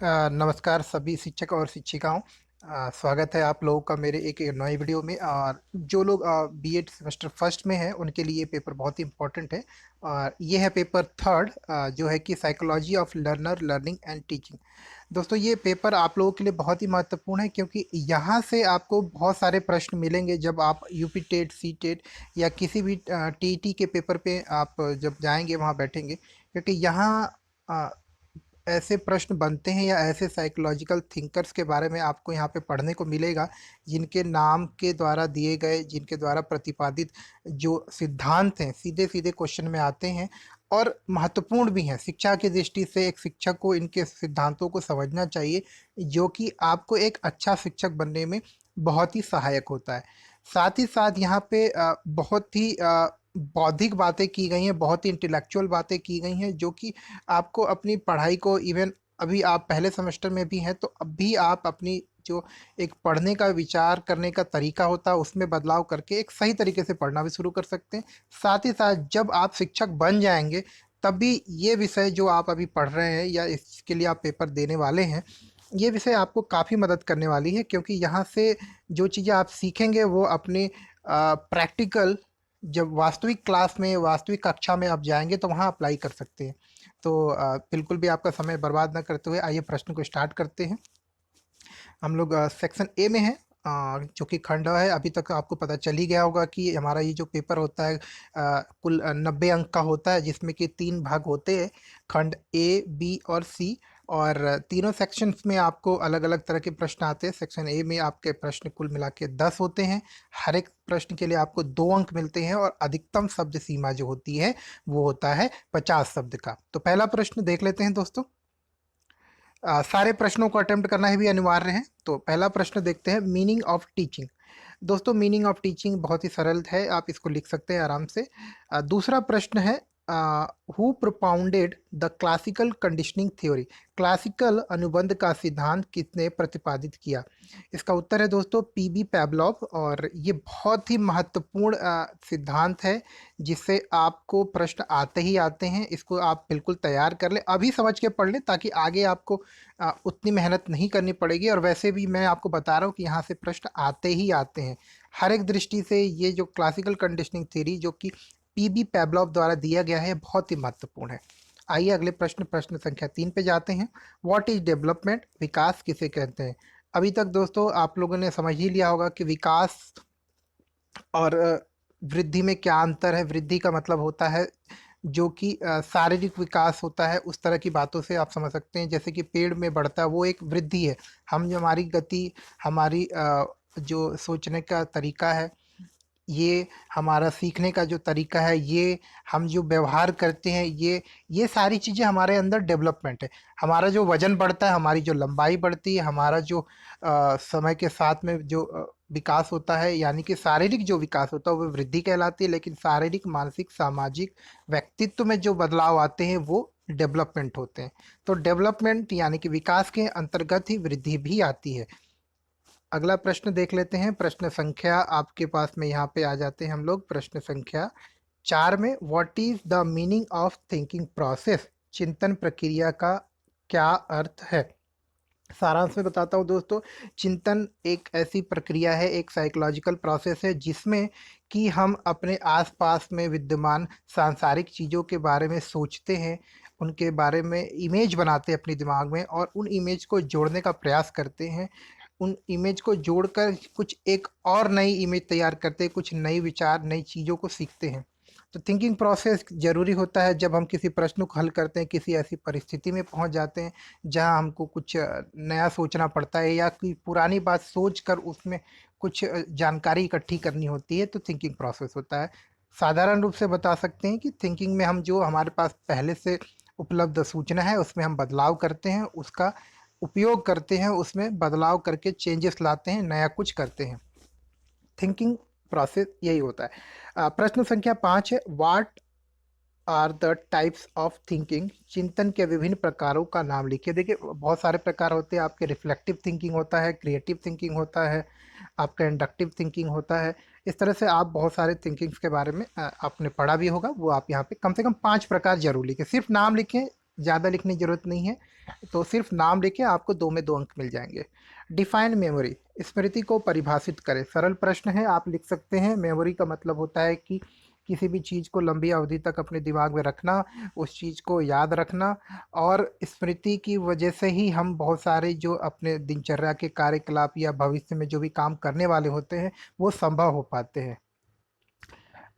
नमस्कार सभी शिक्षक और शिक्षिकाओं। स्वागत है आप लोगों का मेरे एक नए वीडियो में। और जो लोग बीएड सेमेस्टर फर्स्ट में हैं उनके लिए ये पेपर बहुत ही इम्पोर्टेंट है। और ये है पेपर थर्ड, जो है कि psychology of learner learning and teaching. दोस्तों ये पेपर आप लोगों के लिए बहुत ही महत्वपूर्ण है, क्योंकि यहाँ से आपको बहुत सारे प्रश्न मिलेंगे जब आप यूपी टेट सी टेट या किसी भी टीईटी के पेपर पे आप जब जाएंगे वहाँ बैठेंगे, क्योंकि यहाँ ऐसे प्रश्न बनते हैं या ऐसे साइकोलॉजिकल थिंकर्स के बारे में आपको यहाँ पे पढ़ने को मिलेगा, जिनके नाम के द्वारा दिए गए, जिनके द्वारा प्रतिपादित जो सिद्धांत हैं सीधे सीधे क्वेश्चन में आते हैं और महत्वपूर्ण भी हैं। शिक्षा की दृष्टि से एक शिक्षक को इनके सिद्धांतों को समझना चाहिए, जो कि आपको एक अच्छा शिक्षक बनने में बहुत ही सहायक होता है। साथ ही साथ यहाँ पे बहुत ही बौद्धिक बातें की गई हैं, बहुत ही इंटेलेक्चुअल बातें की गई हैं, जो कि आपको अपनी पढ़ाई को, इवन अभी आप पहले सेमेस्टर में भी हैं तो अब भी आप अपनी जो एक पढ़ने का विचार करने का तरीका होता है उसमें बदलाव करके एक सही तरीके से पढ़ना भी शुरू कर सकते हैं। साथ ही साथ जब आप शिक्षक बन जाएंगे तब भी ये विषय जो आप अभी पढ़ रहे हैं या इसके लिए आप पेपर देने वाले हैं, ये विषय आपको काफ़ी मदद करने वाली है, क्योंकि यहाँ से जो चीज़ें आप सीखेंगे वो अपने प्रैक्टिकल, जब वास्तविक क्लास में वास्तविक कक्षा में आप जाएंगे तो वहाँ अप्लाई कर सकते हैं। तो बिल्कुल भी आपका समय बर्बाद ना करते हुए आइए प्रश्न को स्टार्ट करते हैं। हम लोग सेक्शन ए में हैं, जो कि खंड है। अभी तक आपको पता चल ही गया होगा कि हमारा ये जो पेपर होता है कुल 90 अंक का होता है, जिसमें कि 3 भाग होते हैं, खंड ए बी और सी। और तीनों सेक्शंस में आपको अलग अलग तरह के प्रश्न आते हैं। सेक्शन ए में आपके प्रश्न कुल मिला के 10 होते हैं। हर एक प्रश्न के लिए आपको 2 अंक मिलते हैं और अधिकतम शब्द सीमा जो होती है वो होता है 50 शब्द का। तो पहला प्रश्न देख लेते हैं दोस्तों। सारे प्रश्नों को अटेम्प्ट करना ही भी अनिवार्य है। तो पहला प्रश्न देखते हैं, मीनिंग ऑफ टीचिंग। दोस्तों मीनिंग ऑफ टीचिंग बहुत ही सरल है, आप इसको लिख सकते हैं आराम से। दूसरा प्रश्न है, who propounded the classical conditioning theory. Classical अनुबंध का सिद्धांत किसने प्रतिपादित किया। इसका उत्तर है दोस्तों पीबी पैवलोव। और ये बहुत ही महत्वपूर्ण सिद्धांत है, जिससे आपको प्रश्न आते ही आते हैं। इसको आप बिल्कुल तैयार कर लें, अभी समझ के पढ़ लें, ताकि आगे आपको उतनी मेहनत नहीं करनी पड़ेगी। और वैसे भी मैं आपको बता रहा हूँ कि यहाँ से प्रश्न आते ही आते हैं हर एक दृष्टि से। ये जो क्लासिकल कंडीशनिंग थ्योरी जो कि पीबी पैवलोव द्वारा दिया गया है, बहुत ही महत्वपूर्ण है। आइए अगले प्रश्न, प्रश्न संख्या 3 पे जाते हैं। व्हाट इज डेवलपमेंट, विकास किसे कहते हैं। अभी तक दोस्तों आप लोगों ने समझ ही लिया होगा कि विकास और वृद्धि में क्या अंतर है। वृद्धि का मतलब होता है जो कि शारीरिक विकास होता है, उस तरह की बातों से आप समझ सकते हैं। जैसे कि पेड़ में बढ़ता है वो एक वृद्धि है। हम जो हमारी गति, हमारी जो सोचने का तरीका है, ये हमारा सीखने का जो तरीका है, ये हम जो व्यवहार करते हैं, ये सारी चीज़ें हमारे अंदर डेवलपमेंट है। हमारा जो वजन बढ़ता है, हमारी जो लंबाई बढ़ती है, हमारा जो समय के साथ में जो विकास होता है, यानी कि शारीरिक जो विकास होता है वो वृद्धि कहलाती है। लेकिन शारीरिक, मानसिक, सामाजिक, व्यक्तित्व में जो बदलाव आते हैं वो डेवलपमेंट होते हैं। तो डेवलपमेंट यानी कि विकास के अंतर्गत ही वृद्धि भी आती है। अगला प्रश्न देख लेते हैं। प्रश्न संख्या आपके पास में यहाँ पे आ जाते हैं हम लोग। प्रश्न संख्या 4 में, what is the meaning of thinking process. चिंतन प्रक्रिया का क्या अर्थ है। सारांश में बताता हूँ दोस्तों। चिंतन एक ऐसी प्रक्रिया है, एक साइकोलॉजिकल प्रोसेस है, जिसमें कि हम अपने आसपास में विद्यमान सांसारिक चीज़ों के बारे में सोचते हैं, उनके बारे में इमेज बनाते हैं अपने दिमाग में, और उन इमेज को जोड़ने का प्रयास करते हैं। उन इमेज को जोड़कर कुछ एक और नई इमेज तैयार करते हैं, कुछ नई विचार, नई चीज़ों को सीखते हैं। तो थिंकिंग प्रोसेस ज़रूरी होता है जब हम किसी प्रश्न को हल करते हैं, किसी ऐसी परिस्थिति में पहुंच जाते हैं जहां हमको कुछ नया सोचना पड़ता है, या कोई पुरानी बात सोच कर उसमें कुछ जानकारी इकट्ठी करनी होती है, तो थिंकिंग प्रोसेस होता है। साधारण रूप से बता सकते हैं कि थिंकिंग में हम जो हमारे पास पहले से उपलब्ध सूचना है उसमें हम बदलाव करते हैं, उसका उपयोग करते हैं, उसमें बदलाव करके चेंजेस लाते हैं, नया कुछ करते हैं। थिंकिंग प्रोसेस यही होता है। प्रश्न संख्या 5 है, what are the types of thinking. चिंतन के विभिन्न प्रकारों का नाम लिखिए। देखिए बहुत सारे प्रकार होते हैं आपके। रिफ्लेक्टिव थिंकिंग होता है, क्रिएटिव थिंकिंग होता है, आपका इंडक्टिव थिंकिंग होता है। इस तरह से आप बहुत सारे थिंकिंग्स के बारे में आपने पढ़ा भी होगा। वो आप यहाँ पे कम से कम 5 प्रकार जरूर लिखें। सिर्फ नाम लिखें, ज़्यादा लिखने की ज़रूरत नहीं है, तो सिर्फ नाम लिखें, आपको 2 में 2 अंक मिल जाएंगे। डिफाइन मेमोरी, स्मृति को परिभाषित करें। सरल प्रश्न है, आप लिख सकते हैं। मेमोरी का मतलब होता है कि किसी भी चीज़ को लंबी अवधि तक अपने दिमाग में रखना, उस चीज़ को याद रखना, और स्मृति की वजह से ही हम बहुत सारे जो अपने दिनचर्या के कार्यकलाप या भविष्य में जो भी काम करने वाले होते हैं, वो संभव हो पाते हैं।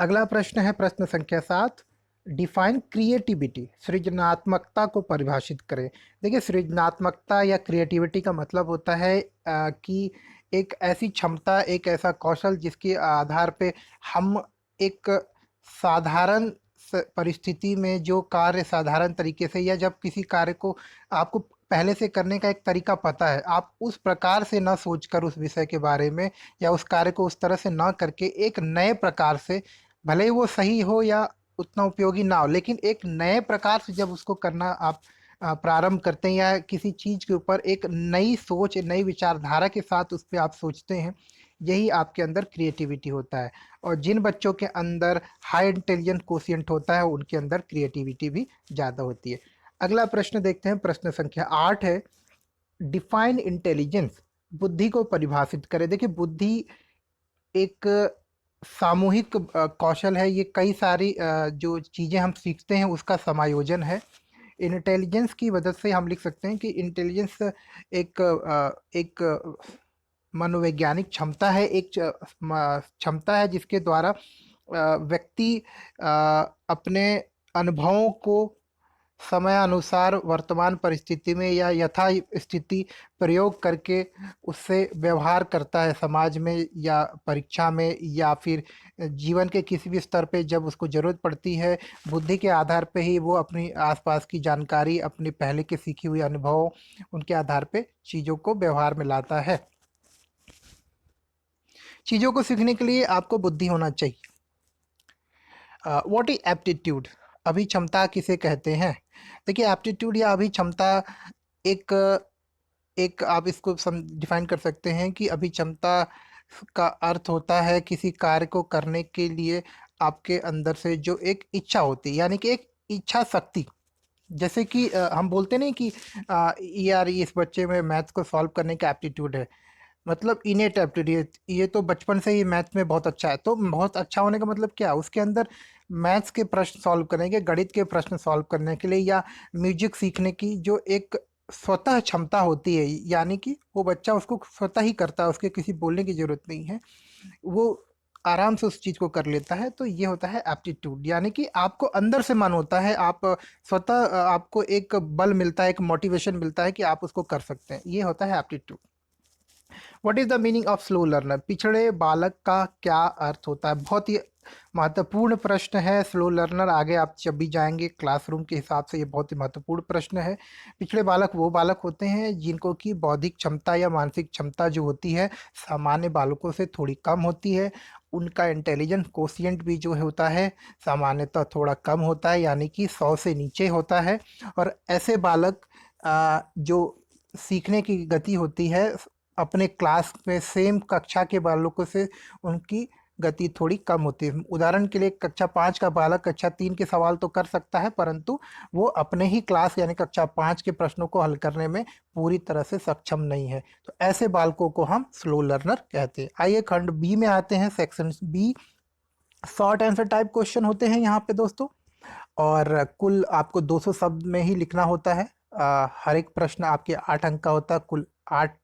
अगला प्रश्न है प्रश्न संख्या 7। डिफाइन क्रिएटिविटी, सृजनात्मकता को परिभाषित करें। देखिए, सृजनात्मकता या क्रिएटिविटी का मतलब होता है कि एक ऐसी क्षमता, एक ऐसा कौशल जिसके आधार पे हम एक साधारण परिस्थिति में जो कार्य साधारण तरीके से, या जब किसी कार्य को आपको पहले से करने का एक तरीका पता है, आप उस प्रकार से ना सोचकर उस विषय के बारे में, या उस कार्य को उस तरह से ना करके एक नए प्रकार से, भले ही वो सही हो या उतना उपयोगी ना हो, लेकिन एक नए प्रकार से जब उसको करना आप प्रारंभ करते हैं, या किसी चीज़ के ऊपर एक नई सोच, नई विचारधारा के साथ उस पे आप सोचते हैं, यही आपके अंदर क्रिएटिविटी होता है। और जिन बच्चों के अंदर हाई इंटेलिजेंस कोशिएंट होता है, उनके अंदर क्रिएटिविटी भी ज़्यादा होती है। अगला प्रश्न देखते हैं, प्रश्न संख्या 8 है। डिफाइन इंटेलिजेंस, बुद्धि को परिभाषित करें। देखिए, बुद्धि एक सामूहिक कौशल है। ये कई सारी जो चीज़ें हम सीखते हैं उसका समायोजन है। इंटेलिजेंस की मदद से हम लिख सकते हैं कि इंटेलिजेंस एक मनोवैज्ञानिक क्षमता है, एक क्षमता है जिसके द्वारा व्यक्ति अपने अनुभवों को समयानुसार वर्तमान परिस्थिति में या यथा स्थिति प्रयोग करके उससे व्यवहार करता है, समाज में या परीक्षा में, या फिर जीवन के किसी भी स्तर पे जब उसको ज़रूरत पड़ती है, बुद्धि के आधार पे ही वो अपनी आसपास की जानकारी, अपने पहले के सीखी हुई अनुभव, उनके आधार पे चीज़ों को व्यवहार में लाता है। चीज़ों को सीखने के लिए आपको बुद्धि होना चाहिए। व्हाट इज एप्टीट्यूड, अभिक्षमता किसे कहते हैं? देखिए, एप्टीट्यूड या अभिक्षमता एक एक आप इसको डिफाइन कर सकते हैं कि अभिक्षमता का अर्थ होता है किसी कार्य को करने के लिए आपके अंदर से जो एक इच्छा होती है, यानी कि एक इच्छा शक्ति। जैसे कि हम बोलते नहीं कि यार इस बच्चे में मैथ्स को सॉल्व करने का एप्टीट्यूड है, मतलब इनेट एप्टीट्यूड, ये तो बचपन से ही मैथ्स में बहुत अच्छा है। तो बहुत अच्छा होने का मतलब क्या? उसके अंदर मैथ्स के प्रश्न सॉल्व करने के, गणित के प्रश्न सॉल्व करने के लिए, या म्यूजिक सीखने की जो एक स्वतः क्षमता होती है, यानी कि वो बच्चा उसको स्वतः ही करता है, उसके किसी बोलने की ज़रूरत नहीं है, वो आराम से उस चीज़ को कर लेता है। तो ये होता है एप्टीट्यूड, यानी कि आपको अंदर से मन होता है, आप स्वतः आपको एक बल मिलता है, एक मोटिवेशन मिलता है कि आप उसको कर सकते हैं। ये होता है aptitude. What is the meaning of slow learner, पिछड़े बालक का क्या अर्थ होता है? बहुत ही महत्वपूर्ण प्रश्न है। स्लो लर्नर, आगे आप जब भी जाएंगे क्लासरूम के हिसाब से, ये बहुत ही महत्वपूर्ण प्रश्न है। पिछड़े बालक वो बालक होते हैं जिनको की बौद्धिक क्षमता या मानसिक क्षमता जो होती है सामान्य बालकों से थोड़ी कम होती है। उनका इंटेलिजेंस कोशिएंट भी जो होता है सामान्यतः थोड़ा कम होता है, यानी कि 100 से नीचे होता है। और ऐसे बालक जो सीखने की गति होती है अपने क्लास में सेम कक्षा के बालकों से, उनकी गति थोड़ी कम होती है। उदाहरण के लिए, कक्षा 5 का बालक कक्षा 3 के सवाल तो कर सकता है, परंतु वो अपने ही क्लास यानी कक्षा 5 के प्रश्नों को हल करने में पूरी तरह से सक्षम नहीं है। तो ऐसे बालकों को हम स्लो लर्नर कहते हैं। आइए खंड बी में आते हैं, section B. Short answer type question होते हैं यहाँ पे दोस्तों, और कुल आपको 200 शब्द में ही लिखना होता है। हर एक प्रश्न आपके 8 अंक का होता है। कुल 8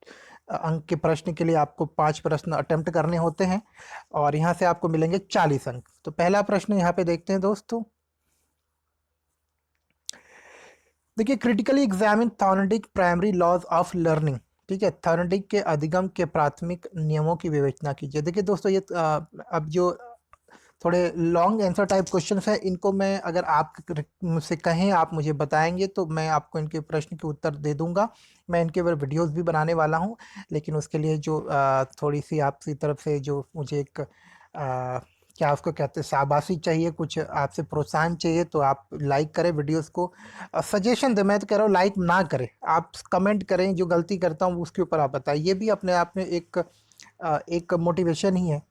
अंक के प्रश्न के लिए आपको 5 प्रश्न अटेम्प्ट करने होते हैं, और यहाँ से आपको मिलेंगे 40 अंक। तो पहला प्रश्न यहाँ पे देखते हैं दोस्तों। देखिए, critically examine Thorndike primary laws of learning. ठीक है, थॉर्नडिक के अधिगम के प्राथमिक नियमों की विवेचना कीजिए। देखिए दोस्तों, ये अब जो थोड़े लॉन्ग आंसर टाइप क्वेश्चंस हैं, इनको मैं, अगर आप मुझसे कहें, आप मुझे बताएंगे, तो मैं आपको इनके प्रश्न के उत्तर दे दूंगा। मैं इनके ऊपर वीडियोस भी बनाने वाला हूं, लेकिन उसके लिए जो थोड़ी सी आपकी तरफ से जो मुझे एक क्या उसको कहते हैं, शाबाशी चाहिए, कुछ आपसे प्रोत्साहन चाहिए, तो आप लाइक करें वीडियोस को, सजेशन दें। मैं तो कह रहा हूँ लाइक ना करें, आप कमेंट करें, जो गलती करता हूँ उसके ऊपर आप बताएं। ये भी अपने आप में एक मोटिवेशन ही है।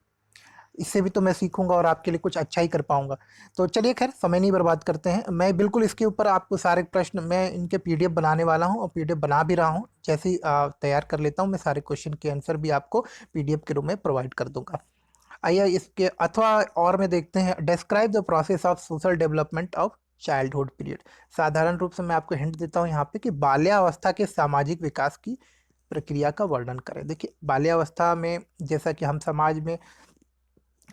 इससे भी तो मैं सीखूंगा और आपके लिए कुछ अच्छा ही कर पाऊंगा। तो चलिए खैर समय नहीं बर्बाद करते हैं, मैं बिल्कुल इसके ऊपर आपको सारे प्रश्न, मैं इनके पीडीएफ बनाने वाला हूं और पीडीएफ बना भी रहा हूं। जैसे ही तैयार कर लेता हूं, मैं सारे क्वेश्चन के आंसर भी आपको पीडीएफ के रूप में प्रोवाइड कर दूंगा। आइए इसके अथवा और में देखते हैं, describe the process of social development of childhood period. साधारण रूप से मैं आपको हिंट देता हूँ यहाँ पे कि बाल्यावस्था के सामाजिक विकास की प्रक्रिया का वर्णन करें। देखिए बाल्यावस्था में जैसा कि हम समाज में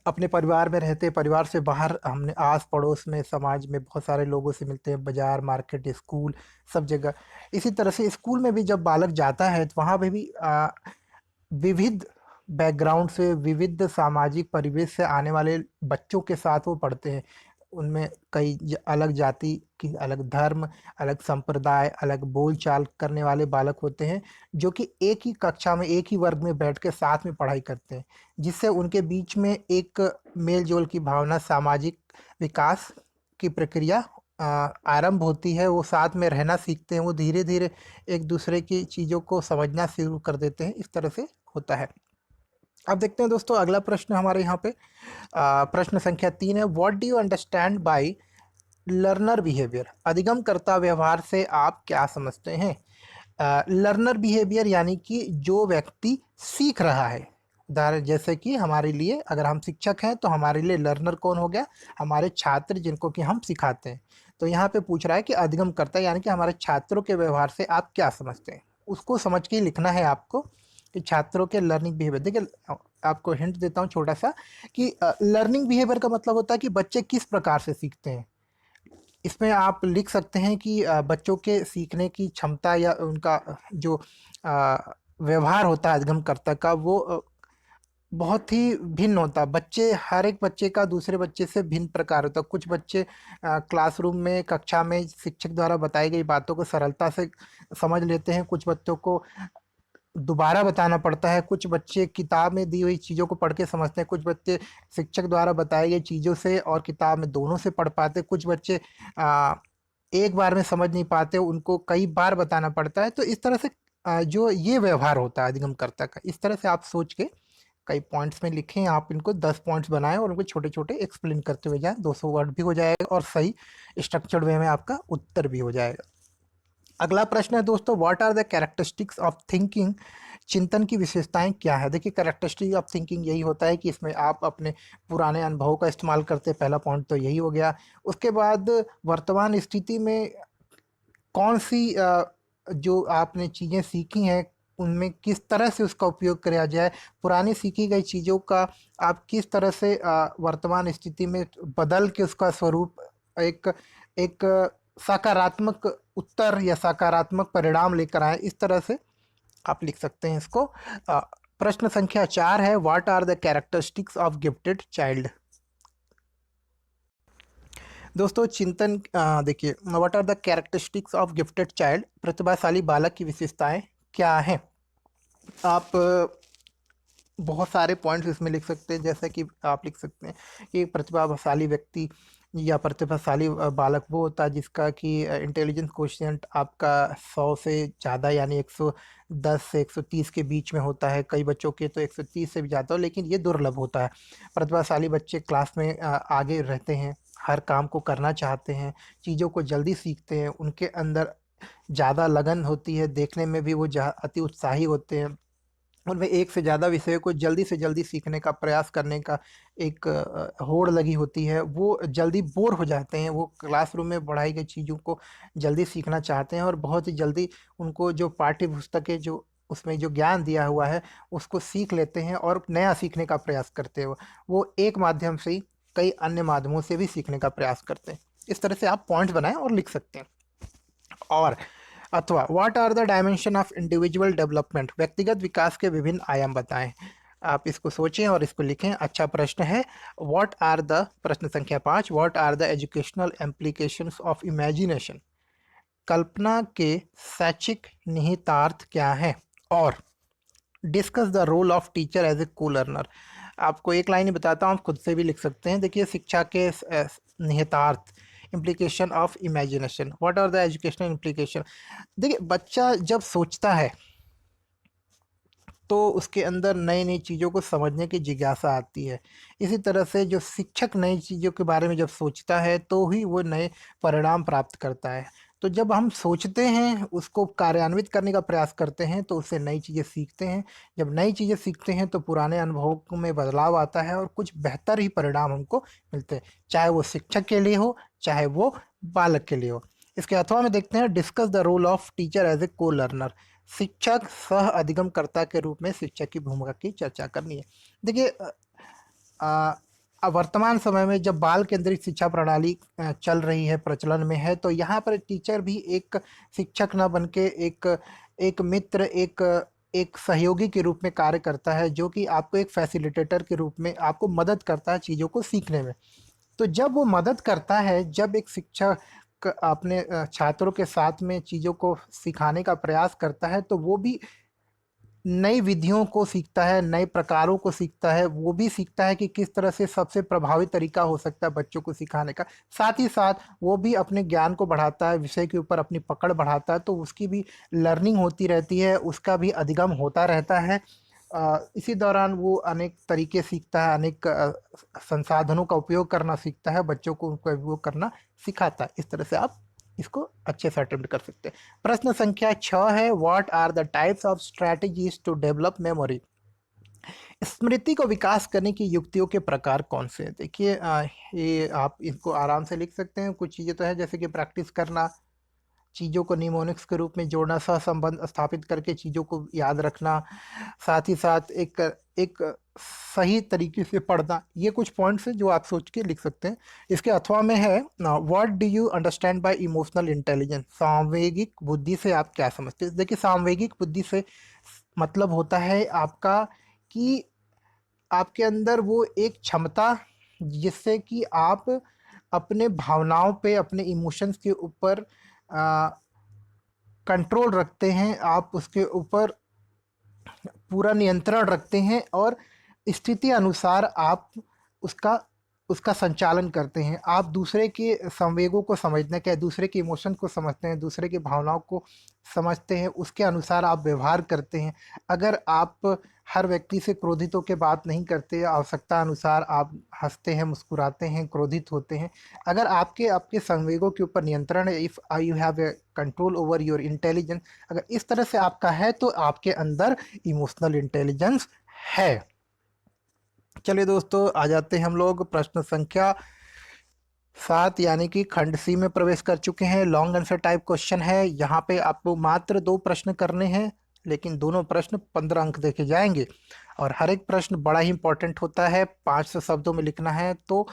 अपने परिवार में रहते हैं, परिवार से बाहर हमने आस पड़ोस में समाज में बहुत सारे लोगों से मिलते हैं, बाजार मार्केट स्कूल सब जगह। इसी तरह से स्कूल में भी जब बालक जाता है तो वहाँ पे भी विविध बैकग्राउंड से, विविध सामाजिक परिवेश से आने वाले बच्चों के साथ वो पढ़ते हैं। उनमें कई अलग जाति की, अलग धर्म, अलग संप्रदाय, अलग बोलचाल करने वाले बालक होते हैं, जो कि एक ही कक्षा में, एक ही वर्ग में बैठ के साथ में पढ़ाई करते हैं, जिससे उनके बीच में एक मेल जोल की भावना, सामाजिक विकास की प्रक्रिया आरंभ होती है। वो साथ में रहना सीखते हैं, वो धीरे धीरे एक दूसरे की चीज़ों को समझना शुरू कर देते हैं। इस तरह से होता है। अब देखते हैं दोस्तों अगला प्रश्न हमारे यहाँ पे, प्रश्न संख्या 3 है, what do you understand by learner behaviour. अधिगमकर्ता व्यवहार से आप क्या समझते हैं। लर्नर बिहेवियर यानी कि जो व्यक्ति सीख रहा है। उदाहरण जैसे कि हमारे लिए, अगर हम शिक्षक हैं तो हमारे लिए लर्नर कौन हो गया, हमारे छात्र जिनको कि हम सिखाते हैं। तो यहाँ पे पूछ रहा है कि अधिगमकर्ता यानी कि हमारे छात्रों के व्यवहार से आप क्या समझते हैं, उसको समझ के ही लिखना है आपको कि छात्रों के लर्निंग बिहेवियर। देखिए आपको हिंट देता हूँ छोटा सा कि लर्निंग बिहेवियर का मतलब होता है कि बच्चे किस प्रकार से सीखते हैं। इसमें आप लिख सकते हैं कि बच्चों के सीखने की क्षमता या उनका जो व्यवहार होता है अधिगमकर्ता का, वो बहुत ही भिन्न होता है। बच्चे, हर एक बच्चे का दूसरे बच्चे से भिन्न प्रकार होता है। कुछ बच्चे क्लासरूम में, कक्षा में शिक्षक द्वारा बताई गई बातों को सरलता से समझ लेते हैं, कुछ बच्चों को दोबारा बताना पड़ता है, कुछ बच्चे किताब में दी हुई चीज़ों को पढ़ के समझते हैं, कुछ बच्चे शिक्षक द्वारा बताई गई चीज़ों से और किताब में दोनों से पढ़ पाते, कुछ बच्चे आ, एक बार में समझ नहीं पाते, उनको कई बार बताना पड़ता है। तो इस तरह से जो ये व्यवहार होता है अधिगमकर्ता का, इस तरह से आप सोच के कई पॉइंट्स में लिखें। आप इनको 10 पॉइंट्स बनाएं और उनको छोटे छोटे एक्सप्लेन करते हुए जाएं। 200 वर्ड भी हो जाएगा और सही स्ट्रक्चर्ड वे में आपका उत्तर भी हो जाएगा। अगला प्रश्न है दोस्तों, what are the characteristics of thinking. चिंतन की विशेषताएं क्या है। देखिए कैरेक्टरिस्टिक ऑफ थिंकिंग यही होता है कि इसमें आप अपने पुराने अनुभवों का इस्तेमाल करते हैं। पहला पॉइंट तो यही हो गया। उसके बाद वर्तमान स्थिति में कौन सी जो आपने चीज़ें सीखी हैं उनमें किस तरह से उसका उपयोग किया जाए। पुरानी सीखी गई चीज़ों का आप किस तरह से वर्तमान स्थिति में बदल के उसका स्वरूप एक एक सकारात्मक उत्तर या सकारात्मक परिणाम लेकर आए, इस तरह से आप लिख सकते हैं इसको। प्रश्न संख्या 4 है, what are the characteristics of gifted child. दोस्तों चिंतन, देखिए what are the characteristics of gifted child, प्रतिभाशाली बालक की विशेषताएं क्या हैं। आप बहुत सारे पॉइंट्स इसमें लिख सकते हैं, जैसे कि आप लिख सकते हैं कि एक प्रतिभाशाली व्यक्ति या प्रतिभाशाली बालक वो होता है जिसका कि इंटेलिजेंस कोशिएंट आपका 100 से ज़्यादा यानी 110 से 130 के बीच में होता है। कई बच्चों के तो 130 से भी ज़्यादा हो, लेकिन ये दुर्लभ होता है। प्रतिभाशाली बच्चे क्लास में आगे रहते हैं, हर काम को करना चाहते हैं, चीज़ों को जल्दी सीखते हैं, उनके अंदर ज़्यादा लगन होती है, देखने में भी वो अति उत्साही होते हैं। उनमें एक से ज़्यादा विषयों को जल्दी से जल्दी सीखने का प्रयास करने का एक होड़ लगी होती है। वो जल्दी बोर हो जाते हैं, वो क्लासरूम में पढ़ाई गई चीज़ों को जल्दी सीखना चाहते हैं और बहुत ही जल्दी उनको जो पाठ्य पुस्तकें जो उसमें जो ज्ञान दिया हुआ है उसको सीख लेते हैं और नया सीखने का प्रयास करते हैं। वो एक माध्यम से ही कई अन्य माध्यमों से भी सीखने का प्रयास करते हैं। इस तरह से आप पॉइंट्स बनाएं और लिख सकते हैं। और अथवा what are the dimension of individual development, व्यक्तिगत विकास के विभिन्न आयाम बताएं। आप इसको सोचें और इसको लिखें। अच्छा प्रश्न है। व्हाट आर द, प्रश्न संख्या 5, what are the educational implications of imagination, कल्पना के शैक्षिक निहितार्थ क्या है। और discuss the role of teacher as a co learner. आपको एक लाइन ही बताता हूँ, आप खुद से भी लिख सकते हैं। देखिए शिक्षा के निहितार्थ, implication of imagination, what are the educational implication. देखिए बच्चा जब सोचता है तो उसके अंदर नई नई चीज़ों को समझने की जिज्ञासा आती है। इसी तरह से जो शिक्षक नई चीज़ों के बारे में जब सोचता है तो ही वो नए परिणाम प्राप्त करता है। तो जब हम सोचते हैं, उसको कार्यान्वित करने का प्रयास करते हैं, तो उससे नई चीज़ें सीखते हैं। जब नई चीज़ें सीखते हैं तो पुराने अनुभवों में बदलाव आता है और कुछ बेहतर ही परिणाम हमको मिलते हैं, चाहे वो शिक्षक के लिए हो, चाहे वो बालक के लिए हो। इसके अथवा में देखते हैं, discuss the role of teacher as a co learner. शिक्षक सह अधिगमकर्ता के रूप में शिक्षक की भूमिका की चर्चा करनी है। देखिए, वर्तमान समय में जब बाल केंद्रित शिक्षा प्रणाली चल रही है, प्रचलन में है, तो यहाँ पर टीचर भी एक शिक्षक न बन के एक एक मित्र, एक सहयोगी के रूप में कार्य करता है, जो कि आपको एक फैसिलिटेटर के रूप में आपको मदद करता है चीज़ों को सीखने में। तो जब वो मदद करता है, जब एक शिक्षक अपने छात्रों के साथ में चीज़ों को सिखाने का प्रयास करता है, तो वो भी नई विधियों को सीखता है, नए प्रकारों को सीखता है, वो भी सीखता है कि किस तरह से सबसे प्रभावी तरीका हो सकता है बच्चों को सिखाने का। साथ ही साथ वो भी अपने ज्ञान को बढ़ाता है, विषय के ऊपर अपनी पकड़ बढ़ाता है, तो उसकी भी लर्निंग होती रहती है, उसका भी अधिगम होता रहता है। इसी दौरान वो अनेक तरीके सीखता है, अनेक संसाधनों का उपयोग करना सीखता है, बच्चों को उनका उपयोग करना सिखाता है। इस तरह से आप इसको अच्छे से अटेम्प्ट कर सकते हैं। प्रश्न संख्या 6 है, what are the types of strategies to develop memory. स्मृति को विकास करने की युक्तियों के प्रकार कौन से हैं? देखिए, ये आप इनको आराम से लिख सकते हैं। कुछ चीज़ें तो है, जैसे कि प्रैक्टिस करना, चीज़ों को निमोनिक्स के रूप में जोड़ना, सहसंबंध स्थापित करके चीज़ों को याद रखना, साथ ही साथ एक एक सही तरीके से पढ़ना। ये कुछ पॉइंट्स हैं जो आप सोच के लिख सकते हैं। इसके अथवा में है, what do you understand by emotional intelligence. सांवेगिक बुद्धि से आप क्या समझते हैं? देखिए, सांवेगिक बुद्धि से मतलब होता है आपका कि आपके अंदर वो एक क्षमता, जिससे कि आप अपने भावनाओं पे, अपने इमोशंस के ऊपर कंट्रोल रखते हैं, आप उसके ऊपर पूरा नियंत्रण रखते हैं और स्थिति अनुसार आप उसका उसका संचालन करते हैं। आप दूसरे के संवेगों को समझने के, दूसरे के इमोशन को समझते हैं, दूसरे की भावनाओं को समझते हैं, उसके अनुसार आप व्यवहार करते हैं। अगर आप हर व्यक्ति से क्रोधित होकर बात नहीं करते, आवश्यकता अनुसार आप हंसते हैं, मुस्कुराते हैं, क्रोधित होते हैं। अगर आपके आपके संवेगों के ऊपर नियंत्रण है, if you have a control over your intelligence, अगर इस तरह से आपका है, तो आपके अंदर इमोशनल इंटेलिजेंस है। चलिए दोस्तों, आ जाते हैं हम लोग प्रश्न संख्या 7 यानी कि खंड सी में प्रवेश कर चुके हैं। लॉन्ग आंसर टाइप क्वेश्चन है। यहाँ पे आपको मात्र 2 प्रश्न करने हैं, लेकिन दोनों प्रश्न 15 अंक देके जाएंगे और हर एक प्रश्न बड़ा ही इंपॉर्टेंट होता है। 500 शब्दों में लिखना है। तो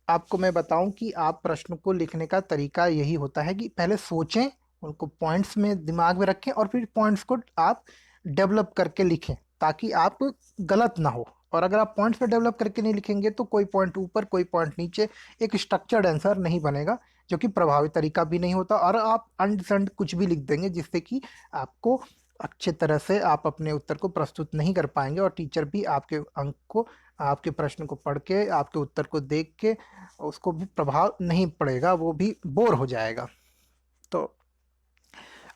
आपको मैं बताऊं कि आप प्रश्न को लिखने का तरीका यही होता है कि पहले सोचें, उनको पॉइंट्स में दिमाग में रखें और फिर पॉइंट्स को आप डेवलप करके लिखें, ताकि आप गलत ना हो। और अगर आप पॉइंट्स पे डेवलप करके नहीं लिखेंगे, तो कोई पॉइंट ऊपर, कोई पॉइंट नीचे, एक स्ट्रक्चर्ड आंसर नहीं बनेगा, जो कि प्रभावी तरीका भी नहीं होता। और आप अंडसंड कुछ भी लिख देंगे, जिससे कि आपको अच्छे तरह से आप अपने उत्तर को प्रस्तुत नहीं कर पाएंगे, और टीचर भी आपके अंक को, आपके प्रश्न को पढ़ के, आपके उत्तर को देख के उसको भी प्रभाव नहीं पड़ेगा, वो भी बोर हो जाएगा। तो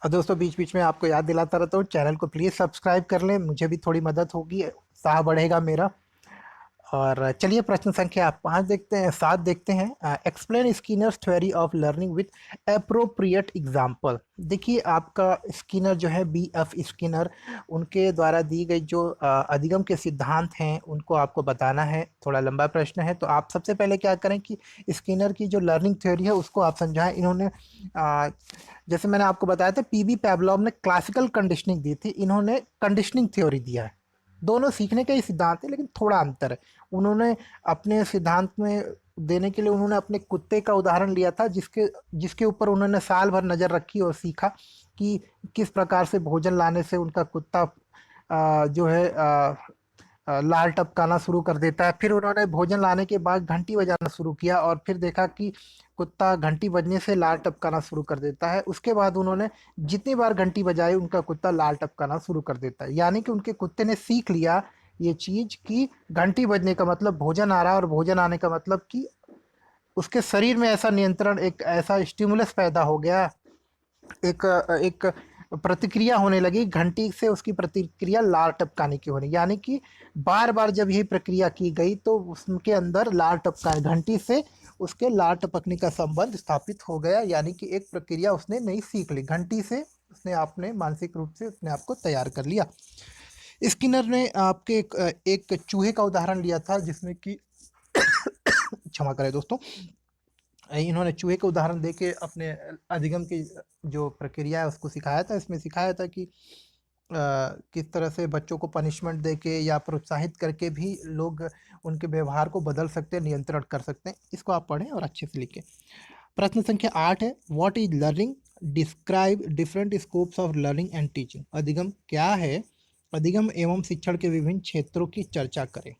दोस्तों, बीच बीच में आपको याद दिलाता रहता हूँ, चैनल को प्लीज़ सब्सक्राइब कर लें, मुझे भी थोड़ी मदद होगी, उत्साह बढ़ेगा मेरा। और चलिए प्रश्न संख्या 5 देखते हैं, 7 देखते हैं। Explain Skinner's theory of learning with appropriate example. देखिए, आपका स्किनर जो है, B.F. स्किनर, उनके द्वारा दी गई जो अधिगम के सिद्धांत हैं, उनको आपको बताना है। थोड़ा लंबा प्रश्न है, तो आप सबसे पहले क्या करें कि स्किनर की जो लर्निंग थ्योरी है उसको आप समझाएं। इन्होंने जैसे मैंने आपको बताया था, P.B. पैवलोव ने क्लासिकल कंडीशनिंग दी थी, इन्होंने कंडीशनिंग थ्योरी दिया है। दोनों सीखने के ही सिद्धांत है, लेकिन थोड़ा अंतर है। उन्होंने अपने सिद्धांत में देने के लिए उन्होंने अपने कुत्ते का उदाहरण लिया था, जिसके जिसके ऊपर उन्होंने साल भर नज़र रखी और सीखा कि किस प्रकार से भोजन लाने से उनका कुत्ता जो है लाल टपकाना शुरू कर देता है। फिर उन्होंने भोजन लाने के बाद घंटी बजाना शुरू किया और फिर देखा कि कुत्ता घंटी बजने से लाल टपकाना शुरू कर देता है। उसके बाद उन्होंने जितनी बार घंटी बजाई, उनका कुत्ता लाल टपकाना शुरू कर देता है। यानी कि उनके कुत्ते ने सीख लिया ये चीज़ कि घंटी बजने का मतलब भोजन आ रहा है, और भोजन आने का मतलब कि उसके शरीर में ऐसा नियंत्रण, एक ऐसा स्टिमुलस पैदा हो गया, एक एक प्रतिक्रिया होने लगी, घंटी से उसकी प्रतिक्रिया लार टपकाने की होने, यानी कि बार बार जब यही प्रक्रिया की गई तो उसके अंदर लार टपका, घंटी से उसके लार टपकने का संबंध स्थापित हो गया, यानी कि एक प्रक्रिया उसने नई सीख ली, घंटी से उसने आपने मानसिक रूप से अपने आप को तैयार कर लिया। स्किनर ने आपके एक चूहे का उदाहरण लिया था जिसमें कि क्षमा करें दोस्तों, इन्होंने चूहे का उदाहरण देके अपने अधिगम की जो प्रक्रिया है उसको सिखाया था। इसमें सिखाया था कि किस तरह से बच्चों को पनिशमेंट देके या प्रोत्साहित करके भी लोग उनके व्यवहार को बदल सकते हैं, नियंत्रण कर सकते हैं। इसको आप पढ़ें और अच्छे से लिखें। प्रश्न संख्या 8 है, what is learning, describe different scopes of learning and teaching. अधिगम क्या है? अधिगम एवं शिक्षण के विभिन्न क्षेत्रों की चर्चा करें।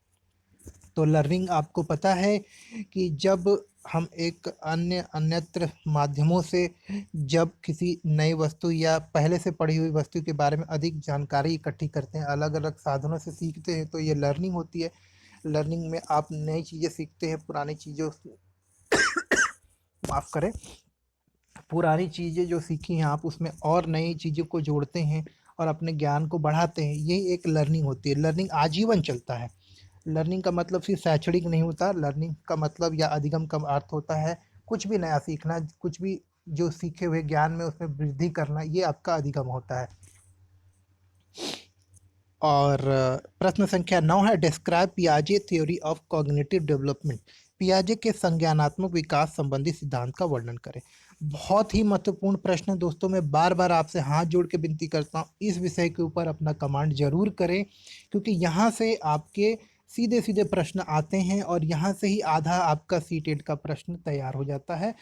तो लर्निंग आपको पता है कि जब हम एक अन्यत्र माध्यमों से जब किसी नई वस्तु या पहले से पढ़ी हुई वस्तु के बारे में अधिक जानकारी इकट्ठी करते हैं, अलग अलग साधनों से सीखते हैं, तो ये लर्निंग होती है। लर्निंग में आप नई चीज़ें सीखते हैं, पुरानी चीज़ों माफ़ करें, पुरानी चीज़ें जो सीखी हैं आप उसमें और नई चीज़ों को जोड़ते हैं और अपने ज्ञान को बढ़ाते हैं, यही एक लर्निंग होती है। लर्निंग आजीवन चलता है। लर्निंग का मतलब सिर्फ शैक्षणिक नहीं होता, लर्निंग का मतलब या अधिगम का अर्थ होता है कुछ भी नया सीखना, कुछ भी जो सीखे हुए ज्ञान में उसमें वृद्धि करना, ये आपका अधिगम होता है। और प्रश्न संख्या 9 है, डिस्क्राइब पियाजे थ्योरी ऑफ कॉग्निटिव डेवलपमेंट। पियाजे के संज्ञानात्मक विकास संबंधी सिद्धांत का वर्णन करें। बहुत ही महत्वपूर्ण प्रश्न है दोस्तों, मैं बार बार आपसे हाथ जोड़ के विनती करता हूँ इस विषय के ऊपर अपना कमांड जरूर करें, क्योंकि यहाँ से आपके सीधे सीधे प्रश्न आते हैं और यहाँ से ही आधा आपका सीटेट का प्रश्न तैयार हो जाता है,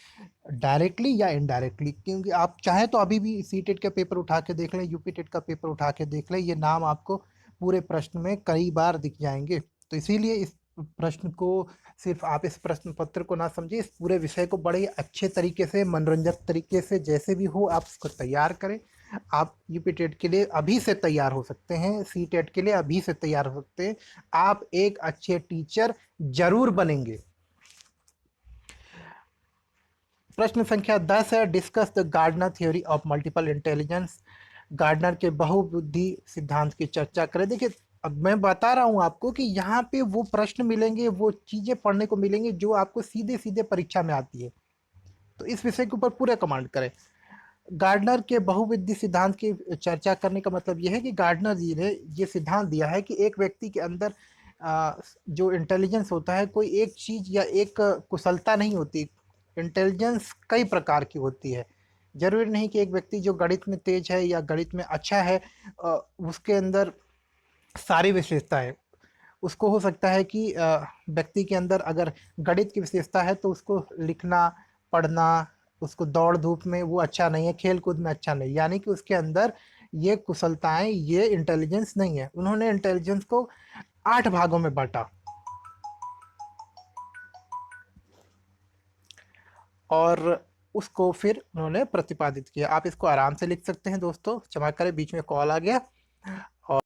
डायरेक्टली या इनडायरेक्टली। क्योंकि आप चाहे तो अभी भी सीटेट का पेपर उठा के देख लें, यूपी टेट का पेपर उठा के देख लें, ये नाम आपको पूरे प्रश्न में कई बार दिख जाएंगे। तो इसीलिए इस प्रश्न को सिर्फ आप इस प्रश्न पत्र को ना समझिए, इस पूरे विषय को बड़े अच्छे तरीके से, मनोरंजक तरीके से, जैसे भी हो आप इसको तैयार करें। आप यूपी टेट के लिए अभी से तैयार हो सकते हैं, सी टेट के लिए अभी से तैयार हो सकते हैं। आप एक अच्छे टीचर जरूर बनेंगे। प्रश्न संख्या 10 है, discuss the Gardner theory of multiple intelligence. Gardner के बहुबुद्धि सिद्धांत की चर्चा करें। देखिए, अब मैं बता रहा हूं आपको कि यहाँ पे वो प्रश्न मिलेंगे, वो चीजें पढ़ने को मिलेंगी जो आपको सीधे सीधे परीक्षा में आती है। तो इस विषय के ऊपर पूरे कमांड करें। गार्डनर के बहुविधि सिद्धांत की चर्चा करने का मतलब यह है कि गार्डनर जी ने ये सिद्धांत दिया है कि एक व्यक्ति के अंदर जो इंटेलिजेंस होता है, कोई एक चीज या एक कुशलता नहीं होती। इंटेलिजेंस कई प्रकार की होती है। जरूरी नहीं कि एक व्यक्ति जो गणित में तेज है या गणित में अच्छा है उसके अंदर सारी विशेषताएं। उसको हो सकता है कि व्यक्ति के अंदर अगर गणित की विशेषता है तो उसको लिखना, पढ़ना, उसको दौड़ धूप में वो अच्छा नहीं है, खेल कूद में अच्छा नहीं, यानी कि उसके अंदर ये कुशलताएं, ये इंटेलिजेंस नहीं है। उन्होंने इंटेलिजेंस को 8 भागों में बांटा और उसको फिर उन्होंने प्रतिपादित किया। आप इसको आराम से लिख सकते हैं दोस्तों, क्षमा करें बीच में कॉल आ गया।